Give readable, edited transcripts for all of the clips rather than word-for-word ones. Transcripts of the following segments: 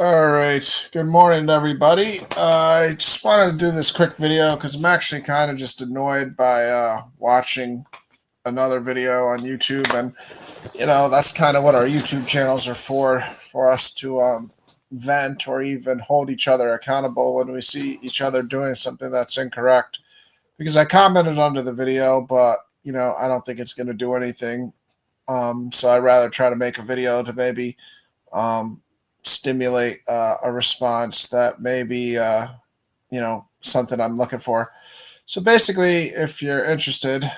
All right. Good morning, everybody. I just wanted to do this quick video because I'm actually kind of just annoyed by watching another video on YouTube, and that's kind of what our YouTube channels are for us to vent or even hold each other accountable when we see each other doing something that's incorrect. Because I commented under the video, but I don't think it's going to do anything. So I'd rather try to make a video to maybe um, stimulate a response that may be, something I'm looking for. So basically, if you're interested,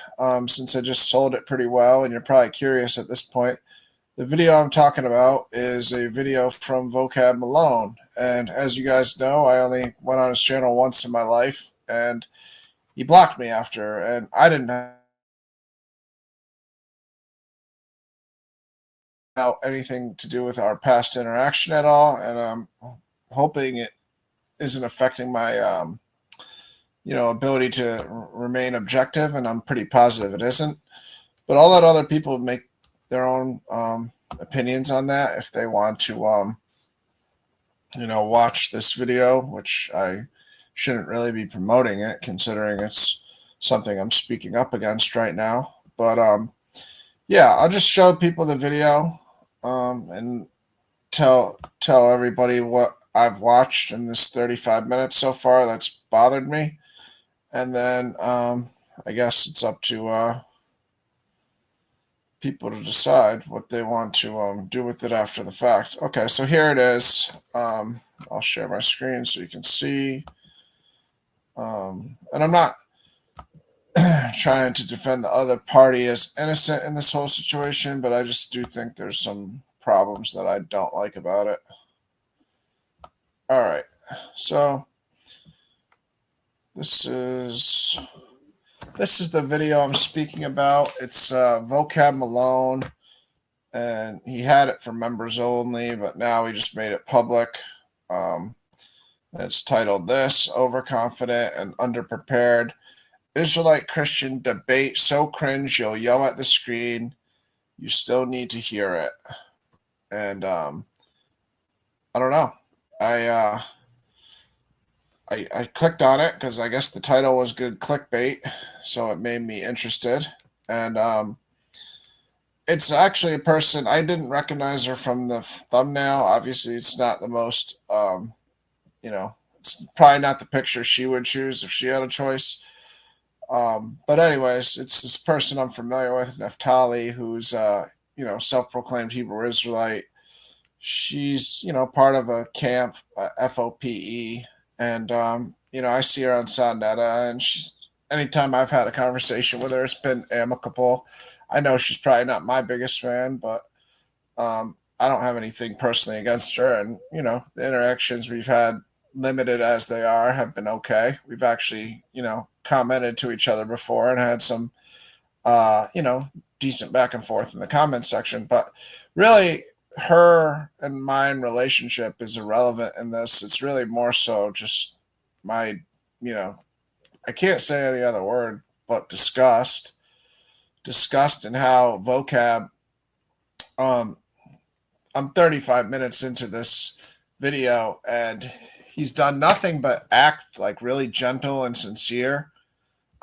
since I just sold it pretty well and you're probably curious at this point, the video I'm talking about is a video from Vocab Malone. And as you guys know, I only went on his channel once in my life, and he blocked me after, and I didn't have anything to do with our past interaction at all, and I'm hoping it isn't affecting my ability to remain objective, and I'm pretty positive it isn't. But I'll let other people make their own opinions on that if they want to watch this video, which I shouldn't really be promoting it considering it's something I'm speaking up against right now. But yeah, I'll just show people the video and tell everybody what I've watched in this 35 minutes so far that's bothered me. And then I guess it's up to people to decide what they want to do with it after the fact. Okay, so here it is. I'll share my screen so you can see. And I'm not trying to defend the other party as innocent in this whole situation, but I just do think there's some problems that I don't like about it. All right, so this is the video I'm speaking about. It's Vocab Malone, and he had it for members only, but now he just made it public. And it's titled "This Overconfident and Underprepared Israelite Christian Debate So Cringe You'll Yell at the Screen. You Still Need to Hear It." And I don't know. I clicked on it because I guess the title was good clickbait, so it made me interested. And it's actually a person I didn't recognize her from the thumbnail. Obviously, it's not the most, it's probably not the picture she would choose if she had a choice. But anyways, it's this person I'm familiar with, Naphtali, who's self-proclaimed Hebrew Israelite. She's part of a camp, FOPE, and I see her on Sondetta, and anytime I've had a conversation with her, it's been amicable. I know she's probably not my biggest fan, but I don't have anything personally against her, and the interactions we've had, limited as they are, have been okay. We've actually commented to each other before and had some decent back and forth in the comment section, but really her and mine relationship is irrelevant in this. It's really more so just my, I can't say any other word but disgust in how Vocab, I'm 35 minutes into this video, and he's done nothing but act like really gentle and sincere.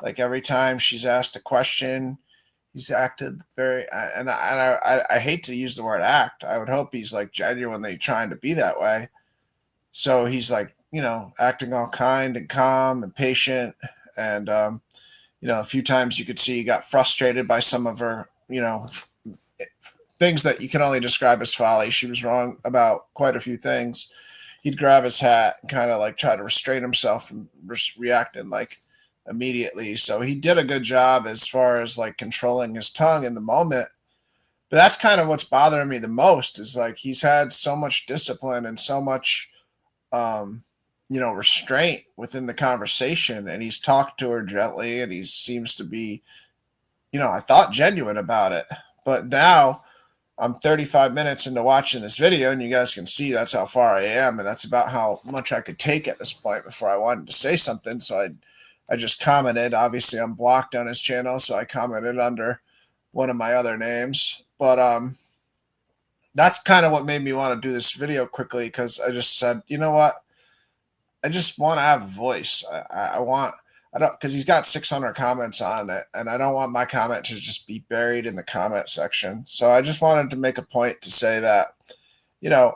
Like every time she's asked a question, he's acted very, and I hate to use the word act. I would hope he's like genuinely trying to be that way. So he's like, acting all kind and calm and patient. And, a few times you could see he got frustrated by some of her, things that you can only describe as folly. She was wrong about quite a few things. He'd grab his hat and kind of like try to restrain himself from reacting like immediately. So he did a good job as far as like controlling his tongue in the moment. But that's kind of what's bothering me the most, is like he's had so much discipline and so much restraint within the conversation, and he's talked to her gently, and he seems to be, I thought, genuine about it. But now I'm 35 minutes into watching this video, and you guys can see that's how far I am, and that's about how much I could take at this point before I wanted to say something. So I just commented. Obviously, I'm blocked on his channel, so I commented under one of my other names. But That's kind of what made me want to do this video quickly, because I just said, you know what? I just want to have a voice. I want, I don't, because he's got 600 comments on it, and I don't want my comment to just be buried in the comment section. So I just wanted to make a point to say that, you know,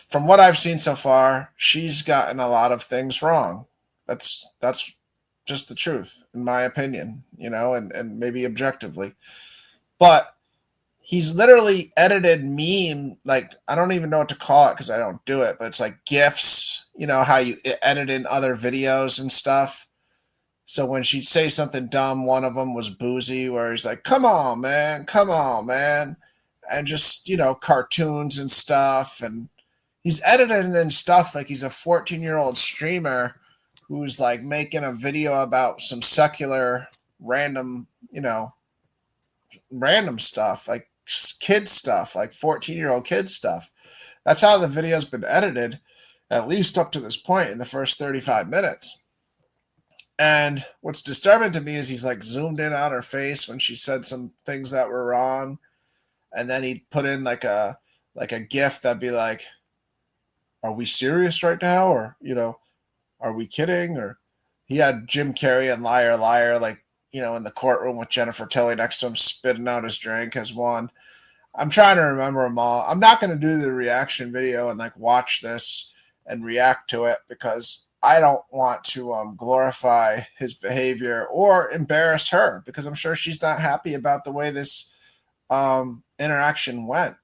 from what I've seen so far, she's gotten a lot of things wrong. That's just the truth, in my opinion, and maybe objectively. But he's literally edited meme, like, I don't even know what to call it because I don't do it, but it's like GIFs, how you edit in other videos and stuff. So when she'd say something dumb, one of them was Boozy, where he's like, come on, man. And just, cartoons and stuff. And he's editing in stuff like he's a 14-year-old streamer who's like making a video about some secular random, random stuff, like kid stuff, like 14-year-old kid stuff. That's how the video's been edited, at least up to this point in the first 35 minutes. And what's disturbing to me is he's like zoomed in on her face when she said some things that were wrong. And then he'd put in like a GIF that'd be like, are we serious right now? Or, are we kidding? Or he had Jim Carrey and Liar Liar, like, in the courtroom with Jennifer Tilly next to him, spitting out his drink as one. I'm trying to remember them all. I'm not going to do the reaction video and like watch this and react to it, because I don't want to glorify his behavior or embarrass her, because I'm sure she's not happy about the way this interaction went.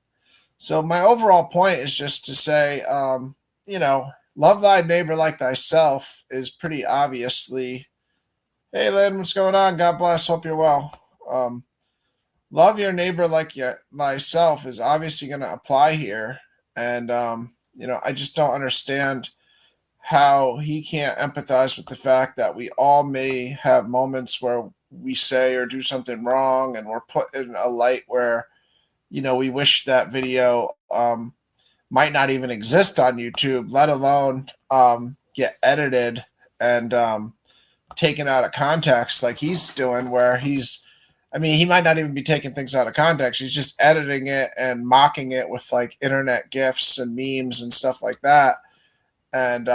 So my overall point is just to say, love thy neighbor like thyself is pretty obviously, hey, Lynn, what's going on? God bless. Hope you're well. Love your neighbor like thyself is obviously going to apply here. And, I just don't understand how he can't empathize with the fact that we all may have moments where we say or do something wrong, and we're put in a light where, we wish that video might not even exist on YouTube, let alone get edited and taken out of context like he's doing, where he might not even be taking things out of context. He's just editing it and mocking it with like internet GIFs and memes and stuff like that. And,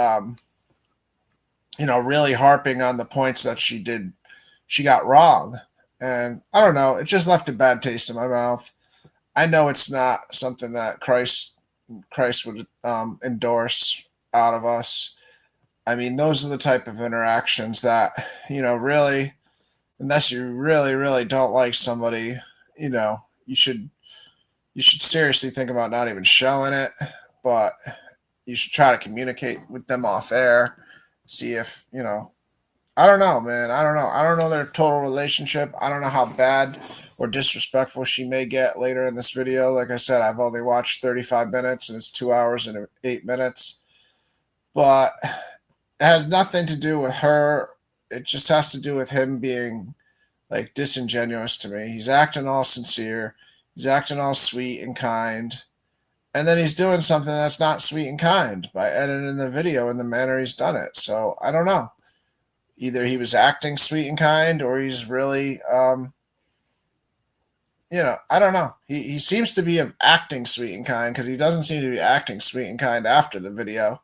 really harping on the points that she got wrong. And I don't know, it just left a bad taste in my mouth. I know it's not something that Christ would endorse out of us. I mean, those are the type of interactions that, really, unless you really, really don't like somebody, you should seriously think about not even showing it, but you should try to communicate with them off air. See if, I don't know, man. I don't know. I don't know their total relationship. I don't know how bad or disrespectful she may get later in this video. Like I said, I've only watched 35 minutes and it's 2 hours and 8 minutes. But it has nothing to do with her. It just has to do with him being like disingenuous to me. He's acting all sincere. He's acting all sweet and kind. And then he's doing something that's not sweet and kind by editing the video in the manner he's done it. So I don't know. Either he was acting sweet and kind, or he's really, I don't know. He seems to be acting sweet and kind, because he doesn't seem to be acting sweet and kind after the video,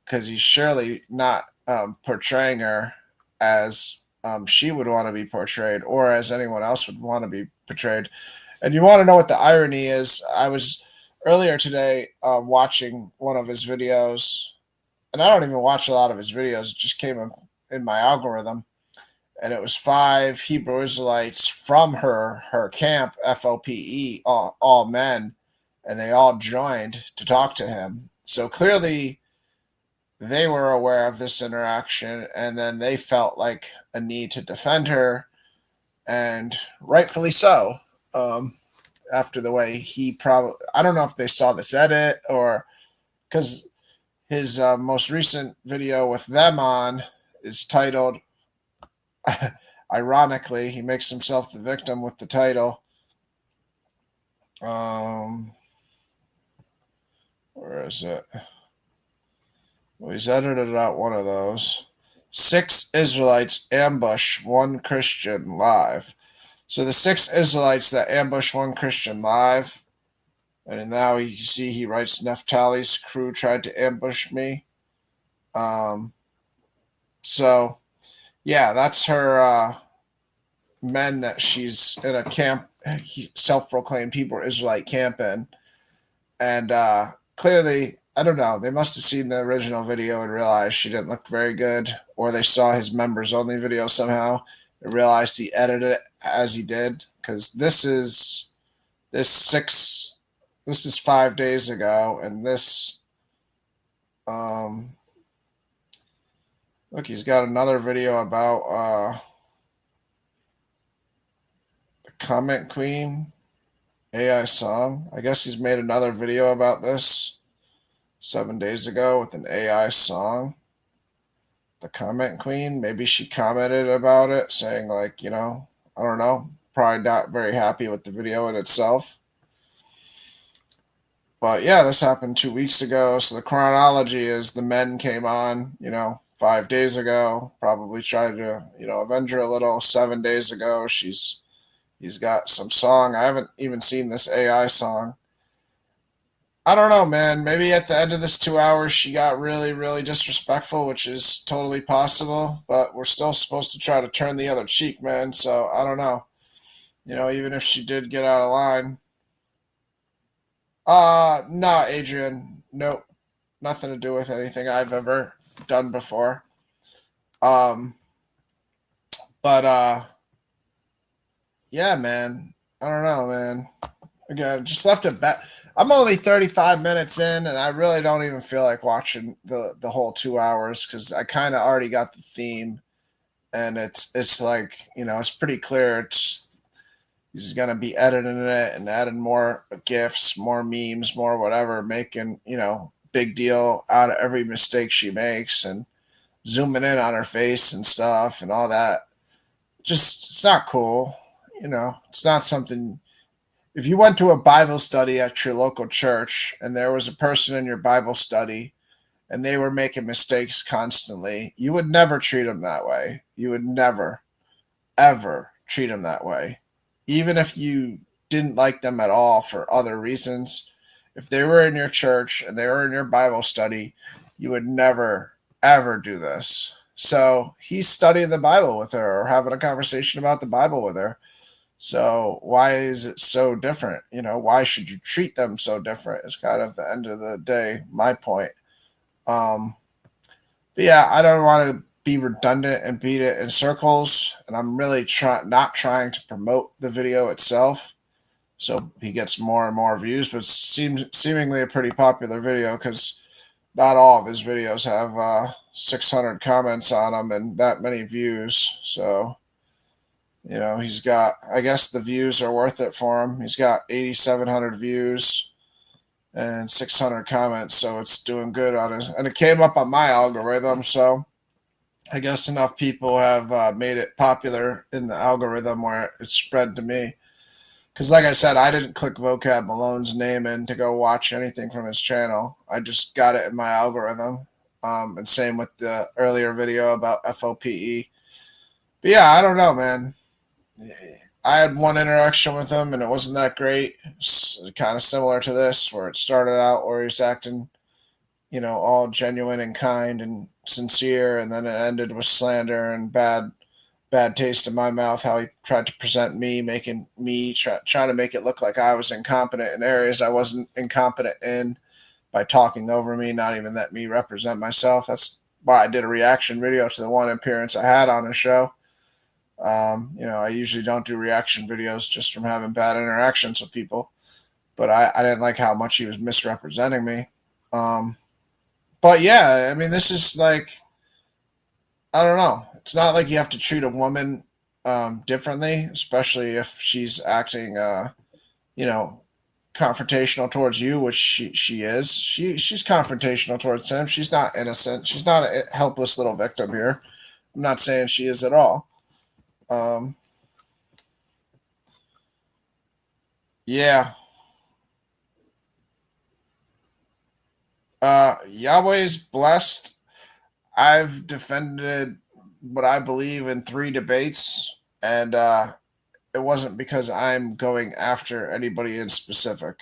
because he's surely not portraying her as she would want to be portrayed, or as anyone else would want to be portrayed. And you want to know what the irony is? I was earlier today watching one of his videos, and I don't even watch a lot of his videos. It just came in my algorithm, and it was 5 Hebrew Israelites from her camp, FOPE, all men, and they all joined to talk to him. So clearly they were aware of this interaction, and then they felt like a need to defend her, and rightfully so. After the way I don't know if they saw this edit, or because his most recent video with them on is titled, ironically, he makes himself the victim with the title. Where is it? Well, he's edited out one of those. 6 Israelites ambush 1 Christian live. So the 6 Israelites that ambush 1 Christian live And now you see he writes Naphtali's crew tried to ambush me. Um, so yeah, that's her men that she's in a camp, self-proclaimed Hebrew Israelite camp in. And clearly, I don't know, they must have seen the original video and realized she didn't look very good, or they saw his members only video somehow and realized he edited it as he did. Because this six this is 5 days ago, and this look, he's got another video about the Comment Queen AI song. I guess he's made another video about this 7 days ago with an AI song. The Comment Queen. Maybe she commented about it, saying, like, I don't know, probably not very happy with the video in itself. But yeah, this happened 2 weeks ago. So the chronology is the men came on, 5 days ago, probably tried to, avenge her a little. 7 days ago, he's got some song. I haven't even seen this AI song. I don't know, man. Maybe at the end of this 2 hours, she got really, really disrespectful, which is totally possible. But we're still supposed to try to turn the other cheek, man. So I don't know. Even if she did get out of line. Nah, Adrian. Nope. Nothing to do with anything I've ever done before. Um, but yeah, man. I don't know, man. Again, just left it back. I'm only 35 minutes in, and I really don't even feel like watching the whole 2 hours because I kind of already got the theme, and it's like it's pretty clear. He's gonna be editing it and adding more gifs, more memes, more whatever, making big deal out of every mistake she makes and zooming in on her face and stuff and all that. Just it's not cool. It's not something. If you went to a Bible study at your local church and there was a person in your Bible study and they were making mistakes constantly, you would never treat them that way. You would never, ever treat them that way. Even if you didn't like them at all for other reasons, if they were in your church and they were in your Bible study, you would never, ever do this. So he's studying the Bible with her or having a conversation about the Bible with her. So why is it so different? Why should you treat them so different? It's kind of the end of the day, my point. Um, but yeah, I don't want to be redundant and beat it in circles, and I'm really not trying to promote the video itself, so he gets more and more views. But it seems seemingly a pretty popular video because not all of his videos have 600 comments on them and that many views. So he's got, I guess the views are worth it for him. He's got 8,700 views and 600 comments, so it's doing good on his. And it came up on my algorithm, so I guess enough people have made it popular in the algorithm where it's spread to me. Because, like I said, I didn't click Vocab Malone's name in to go watch anything from his channel. I just got it in my algorithm. And same with the earlier video about FOPE. But yeah, I don't know, man. I had one interaction with him, and it wasn't that great. It's kind of similar to this, where it started out where he's acting, all genuine and kind and sincere, and then it ended with slander and bad taste in my mouth. How he tried to present me, making me trying to make it look like I was incompetent in areas I wasn't incompetent in by talking over me, not even let me represent myself. That's why I did a reaction video to the one appearance I had on his show. I usually don't do reaction videos just from having bad interactions with people, but I didn't like how much he was misrepresenting me. But yeah, I mean, this is like, I don't know. It's not like you have to treat a woman differently, especially if she's acting, confrontational towards you, which she is. She's confrontational towards him. She's not innocent. She's not a helpless little victim here. I'm not saying she is at all. Yeah. Yahweh's blessed. I've defended what I believe in 3 debates, and it wasn't because I'm going after anybody in specific.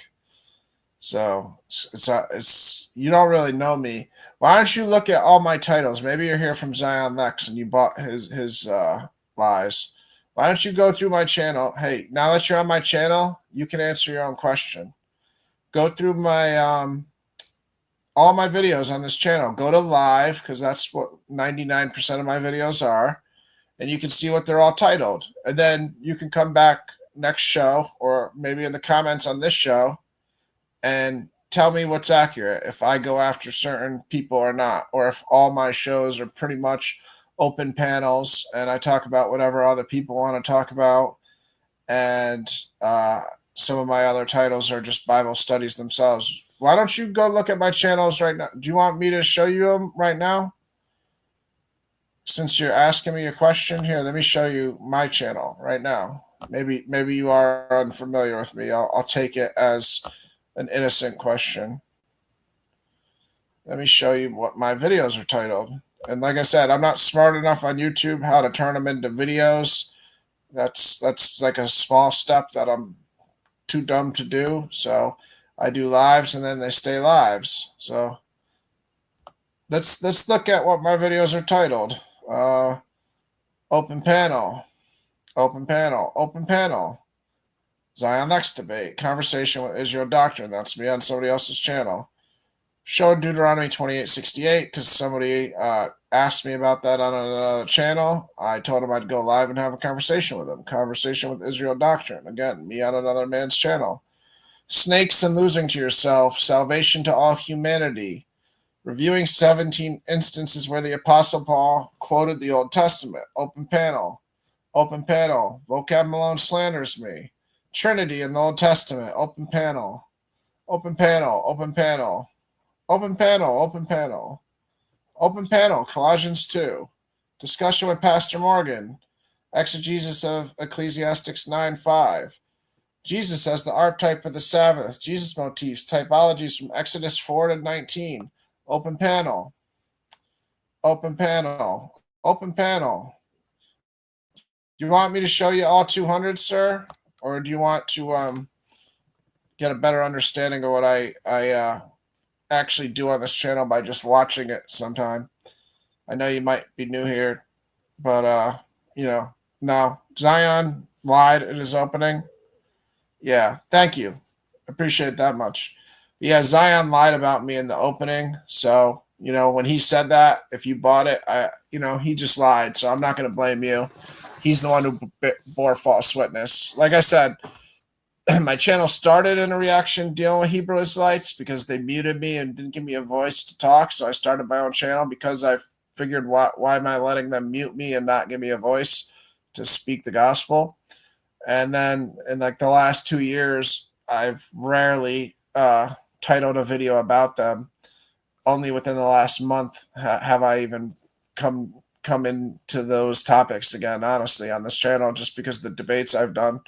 So it's you don't really know me. Why don't you look at all my titles? Maybe you're here from Zion Lex and you bought his lies. Why don't you go through my channel? Hey, now that you're on my channel, you can answer your own question. Go through my all my videos on this channel. Go to live because that's what 99% of my videos are, and you can see what they're all titled. And then you can come back next show or maybe in the comments on this show and tell me what's accurate, if I go after certain people or not, or if all my shows are pretty much open panels and I talk about whatever other people want to talk about, and some of my other titles are just Bible studies themselves. Why don't you go look at my channels right now? Do you want me to show you them right now? Since you're asking me a question here, let me show you my channel right now. Maybe you are unfamiliar with me. I'll take it as an innocent question. Let me show you what my videos are titled. And like I said, I'm not smart enough on YouTube how to turn them into videos. That's like a small step that I'm too dumb to do. So I do lives and then they stay lives. So let's look at what my videos are titled. Open panel, open panel, open panel. Zion Next Debate, Conversation with Israel Doctrine. That's me on somebody else's channel. Showed Deuteronomy 28:68 because somebody asked me about that on another channel. I told him I'd go live and have a conversation with him. Conversation with Israel Doctrine. Again, me on another man's channel. Snakes and Losing to Yourself, Salvation to All Humanity. Reviewing 17 instances where the Apostle Paul quoted the Old Testament. Open panel. Open panel. Vocab Malone slanders me. Trinity in the Old Testament. Open panel. Open panel. Open panel. Open panel. Open panel. Open panel. Colossians 2. Discussion with Pastor Morgan. Exegesis of Ecclesiastes 9:5. Jesus as the archetype of the Sabbath. Jesus motifs. Typologies from Exodus 4-19. Open panel. Open panel. Open panel. Do you want me to show you all 200, sir? Or do you want to get a better understanding of what I actually do on this channel by just watching it sometime? I know you might be new here, but no. Zion lied in his opening. Yeah, thank you. Appreciate that much. Yeah, Zion lied about me in the opening. So, when he said that, if you bought it, he just lied. So I'm not going to blame you. He's the one who bore false witness. Like I said, my channel started in a reaction dealing with Hebrew Israelites because they muted me and didn't give me a voice to talk. So I started my own channel because I figured, why am I letting them mute me and not give me a voice to speak the gospel? And then in like the last 2 years, I've rarely titled a video about them. Only within the last month have I even come into those topics again, honestly, on this channel, just because of the debates I've done.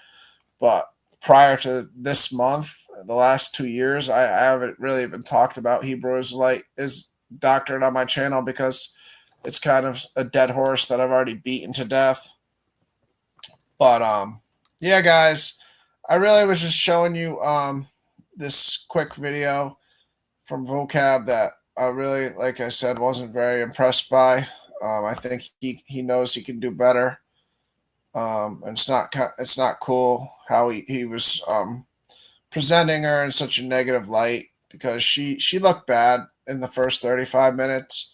But prior to this month, the last 2 years, I haven't really even talked about Hebrew Israelite doctrine on my channel because it's kind of a dead horse that I've already beaten to death. But yeah, guys, I really was just showing you this quick video from Vocab that I really, like I said, wasn't very impressed by. I think he knows he can do better. And it's not cool how he was presenting her in such a negative light, because she looked bad in the first 35 minutes.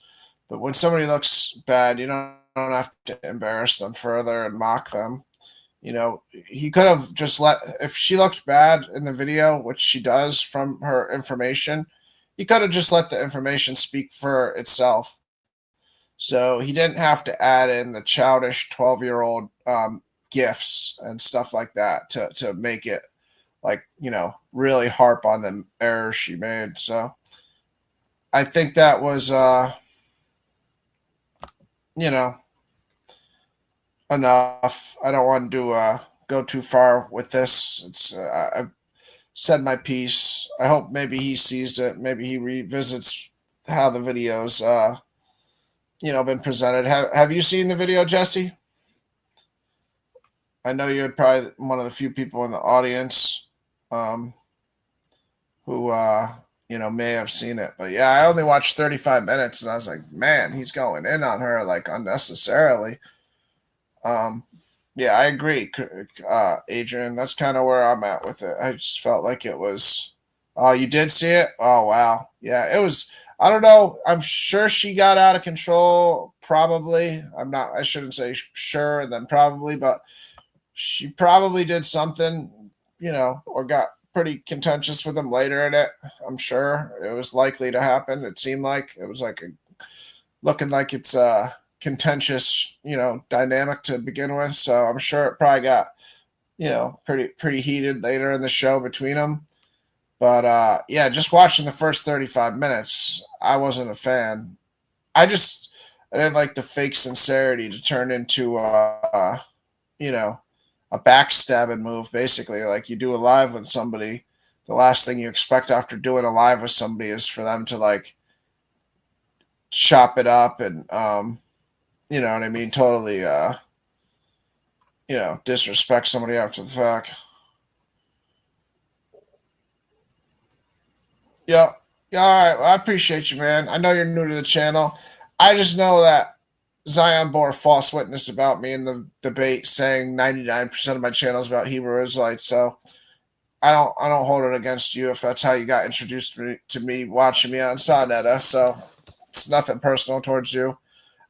But when somebody looks bad, you don't have to embarrass them further and mock them. He could have just if she looked bad in the video, which she does from her information, he could have just let the information speak for itself. So he didn't have to add in the childish 12-year-old gifts and stuff like that to make it really harp on the errors she made. So I think that was, enough. I don't want to go too far with this. I've said my piece. I hope maybe he sees it. Maybe he revisits how the videos, been presented. Have you seen the video, Jesse? I know you're probably one of the few people in the audience who may have seen it. But yeah, I only watched 35 minutes and I was like, man, he's going in on her like unnecessarily. Um, yeah, I agree, Adrian. That's kind of where I'm at with it. I just felt like it was. Oh, you did see it? Oh, wow. Yeah, it was. I don't know. I'm sure she got out of control. Probably. I'm not. I shouldn't say sure and then probably, but she probably did something, or got pretty contentious with him later in it. I'm sure it was likely to happen. It seemed like it was like looking like it's a contentious, dynamic to begin with. So I'm sure it probably got, pretty heated later in the show between them. But yeah, just watching the first 35 minutes, I wasn't a fan. I didn't like the fake sincerity to turn into you know, a backstabbing move, basically. Like you do a live with somebody, the last thing you expect after doing a live with somebody is for them to like chop it up and you know what I mean, totally disrespect somebody after the fact. Yeah. Yeah, all right. Well, I appreciate you, man. I know you're new to the channel. I just know that Zion bore a false witness about me in the debate, saying 99% of my channel is about Hebrew Israelites. So I don't hold it against you if that's how you got introduced to me watching me on Sonetta. So it's nothing personal towards you.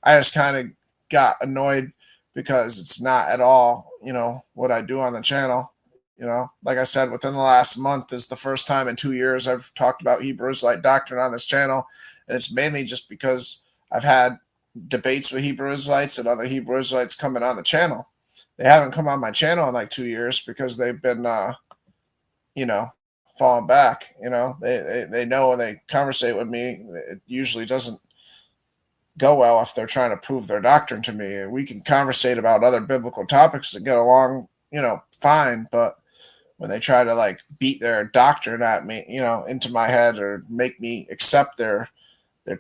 I just kind of got annoyed because it's not at all, what I do on the channel. Like I said, within the last month is the first time in 2 years I've talked about Hebrew Israelite doctrine on this channel. And it's mainly just because I've had debates with Hebrew Israelites and other Hebrew Israelites coming on the channel. They haven't come on my channel in like 2 years because they've been, you know, falling back. They know when they conversate with me, it usually doesn't go well if they're trying to prove their doctrine to me. We can conversate about other biblical topics and get along, fine. But when they try to like beat their doctrine at me, into my head or make me accept their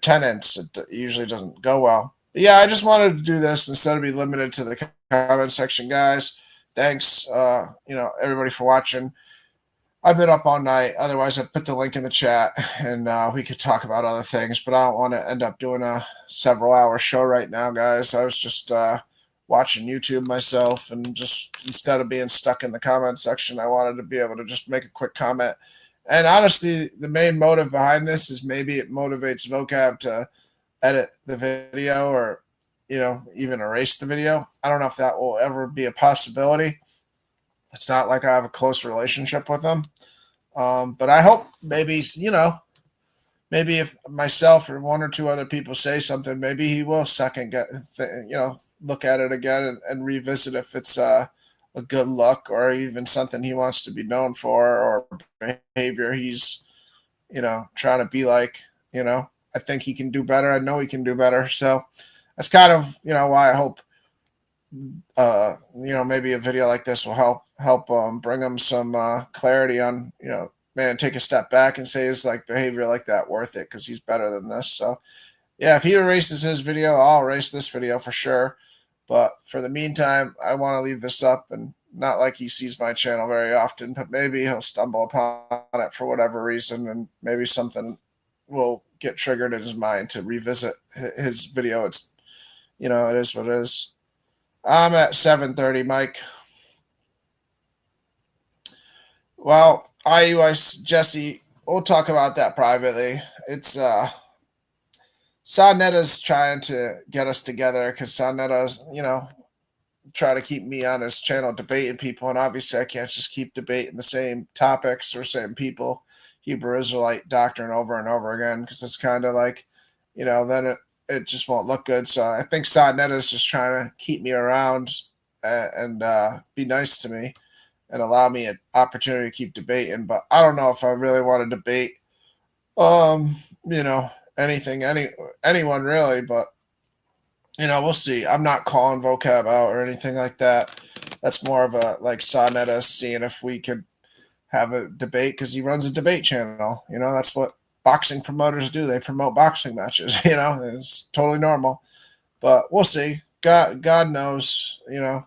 tenets, it usually doesn't go well. But yeah, I just wanted to do this instead of be limited to the comment section, guys. Thanks, everybody for watching. I've been up all night. Otherwise, I put the link in the chat and we could talk about other things, but I don't want to end up doing a several hour show right now, guys. I was just watching YouTube myself, and just instead of being stuck in the comment section, I wanted to be able to just make a quick comment. And honestly, the main motive behind this is maybe it motivates Vocab to edit the video or, even erase the video. I don't know if that will ever be a possibility. It's not like I have a close relationship with them. But I hope maybe if myself or one or two other people say something, maybe he will look at it again and revisit if it's a good look or even something he wants to be known for or behavior he's, trying to be like, I think he can do better. I know he can do better. So that's kind of, why I hope, maybe a video like this will help bring them some clarity on, man, take a step back and say, is like behavior like that worth it? Because he's better than this. So yeah, if he erases his video, I'll erase this video for sure. But for the meantime, I want to leave this up, and not like he sees my channel very often, but maybe he'll stumble upon it for whatever reason, and maybe something will get triggered in his mind to revisit his video. It's, it is what it is. I'm at 7:30, Mike. Well, IUIC, Jesse, we'll talk about that privately. It's Sanetta's trying to get us together because Sanetta's, try to keep me on his channel debating people, and obviously I can't just keep debating the same topics or same people, Hebrew Israelite doctrine over and over again, because it's kind of like, then it just won't look good. So I think Sanetta's just trying to keep me around and be nice to me and allow me an opportunity to keep debating. But I don't know if I really want to debate, anyone really. But we'll see. I'm not calling Vocab out or anything like that. That's more of a like Sonetta seeing if we could have a debate because he runs a debate channel. That's what boxing promoters do. They promote boxing matches. It's totally normal. But we'll see. God knows.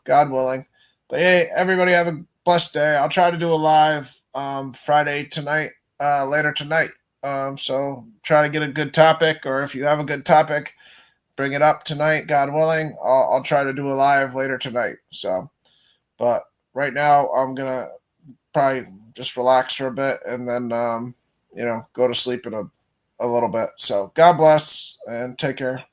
God willing. But hey, everybody have a blessed day. I'll try to do a live Friday tonight later tonight. So try to get a good topic, or if you have a good topic, bring it up tonight, God willing. I'll try to do a live later tonight. So, but right now I'm gonna probably just relax for a bit and then go to sleep in a little bit. So God bless and take care.